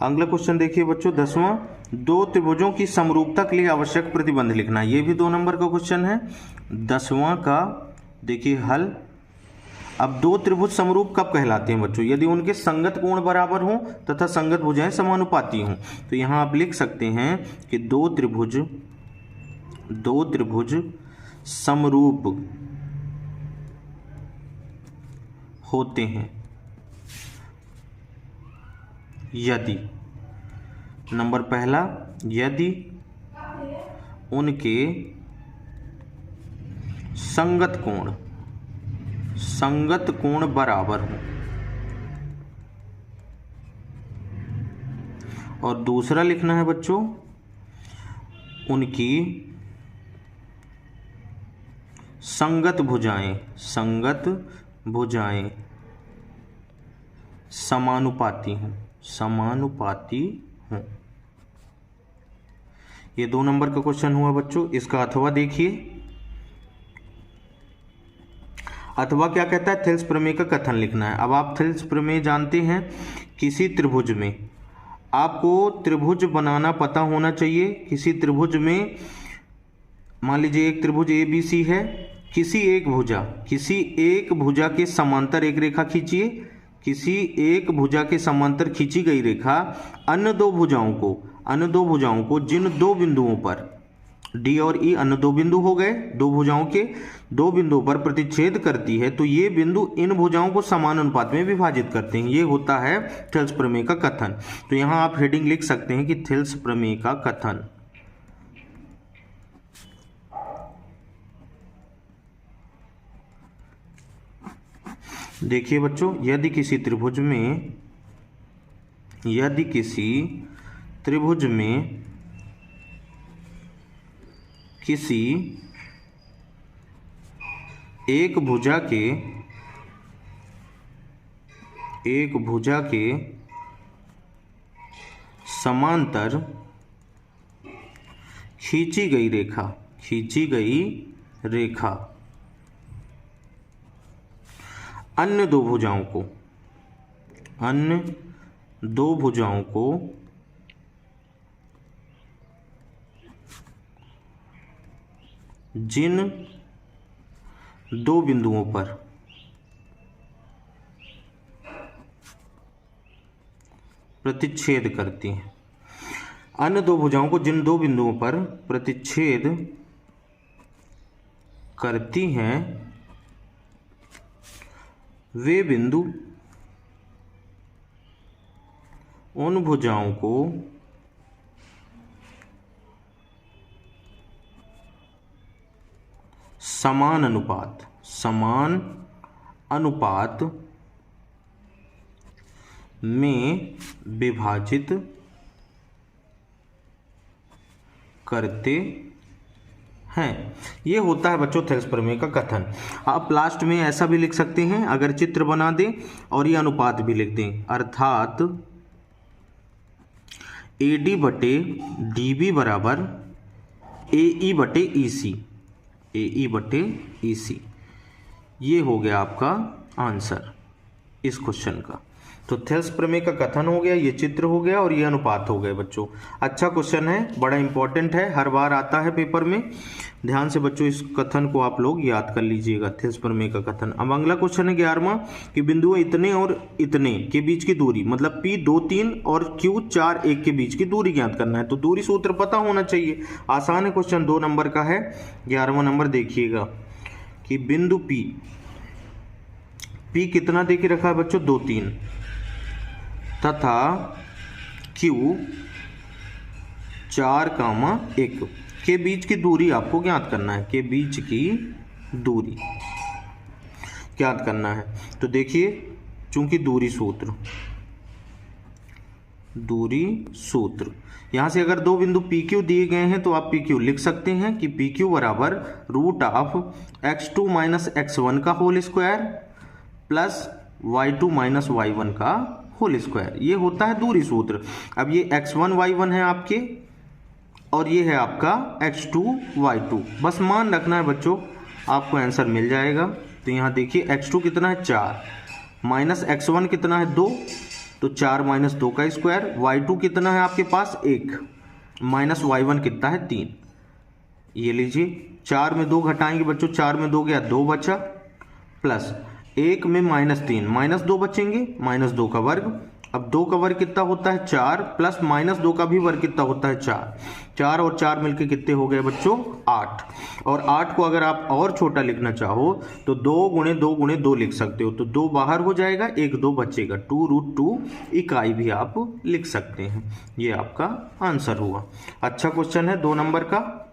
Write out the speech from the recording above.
अगला क्वेश्चन देखिए बच्चों 10वां, दो त्रिभुजों की समरूपता के लिए आवश्यक प्रतिबंध लिखना। ये भी 2 नंबर का क्वेश्चन है 10वां का। देखिए हल। अब दो त्रिभुज समरूप कब कहलाते हैं बच्चों? यदि उनके संगत कोण बराबर हों तथा संगत भुजाएं समानुपाती हों। तो यहां आप लिख सकते हैं कि दो त्रिभुज समरूप होते हैं यदि, नंबर पहला, यदि उनके संगत कोण बराबर हो, और दूसरा लिखना है बच्चों उनकी संगत भुजाएं समानुपाती हों। ये 2 नंबर का क्वेश्चन हुआ बच्चों। इसका अथवा देखिए। अथवा क्या कहता है? थेल्स प्रमेय का कथन लिखना है। अब आप थेल्स प्रमेय जानते हैं। किसी त्रिभुज में आपको त्रिभुज बनाना पता होना चाहिए। किसी त्रिभुज में मान लीजिए एक त्रिभुज ABC है। किसी एक भुजा के समांतर एक रेखा खींचिए। किसी एक भुजा के समांतर खींची गई रेखा अन्य दो भुजाओं को जिन दो बिंदुओं पर D और E अन्य दो बिंदु हो गए, दो भुजाओं के दो बिंदुओं पर प्रतिच्छेद करती है, तो ये बिंदु इन भुजाओं को समान अनुपात में विभाजित करते हैं। ये होता है थेल्स प्रमेय का कथन। तो यहां आप हेडिंग लिख सकते हैं कि थेल्स प्रमेय का कथन। देखिए बच्चों, यदि किसी त्रिभुज में किसी एक भुजा के समांतर खींची गई रेखा अन्य दो भुजाओं को जिन दो बिंदुओं पर प्रतिच्छेद करती हैं, अन्य दो भुजाओं को जिन दो बिंदुओं पर प्रतिच्छेद करती हैं, वे बिंदु उन भुजाओं को समान अनुपात में विभाजित करते हैं। ये होता है बच्चों थेल्स प्रमेय का कथन। आप लास्ट में ऐसा भी लिख सकते हैं, अगर चित्र बना दें और ये अनुपात भी लिख दें, अर्थात AD बटे DB बराबर AE बटे EC। ये हो गया आपका आंसर इस क्वेश्चन का। तो थेल्स प्रमेय का कथन हो गया, ये चित्र हो गया और ये अनुपात हो गए बच्चों। अच्छा क्वेश्चन है, बड़ा इंपॉर्टेंट है, हर बार आता है पेपर में। ध्यान से बच्चों इस कथन को आप लोग याद कर लीजिएगा, थेल्स प्रमेय का कथन। अब अगला क्वेश्चन है 11वां कि बिंदु इतने और इतने के बीच की दूरी, मतलब P 2 3 और Q 4 1 के बीच की दूरी ज्ञात करना है। तो दूरी सूत्र पता होना चाहिए। आसान है क्वेश्चन, 2 नंबर का है। 11वां नंबर देखिएगा कि बिंदु P कितना दे के रखा है बच्चों? 2 3 तथा Q 4, 1 के बीच की दूरी आपको ज्ञात करना है। के बीच की दूरी ज्ञात करना है। तो देखिए, चूंकि दूरी सूत्र यहां से अगर दो बिंदु PQ दिए गए हैं तो आप PQ लिख सकते हैं कि PQ बराबर √x2 - x1 का whole square plus y2 - y1 का होल स्क्वायर। ये होता है दूरी सूत्र। अब ये x1 y1 है आपके और ये है आपका x2 y2। बस मान रखना है बच्चों, आपको आंसर मिल जाएगा। तो यहाँ देखिए x2 कितना है 4 माइनस x1 कितना है 2 तो 4 माइनस 2 का स्क्वायर। y2 कितना है आपके पास 1 माइनस y1 कितना है 3। ये लीजिए 4 में 2 घटाएंगे बच्चों, 4 में 2 गया 2 बचा, प्लस 1 में माइनस 3 माइनस 2 बचेंगे, माइनस 2 का वर्ग। अब 2 का वर्ग कितना होता है 4, प्लस माइनस 2 का भी वर्ग कितना होता है 4। 4 और 4 मिलके कितने हो गए बच्चों 8। और 8 को अगर आप और छोटा लिखना चाहो तो 2 गुणे 2 गुणे 2 लिख सकते हो। तो 2 बाहर हो जाएगा, 1 2 बचेगा, 2√2 इकाई भी आप लिख सकते हैं। ये आपका आंसर हुआ। अच्छा क्वेश्चन है 2 नंबर का।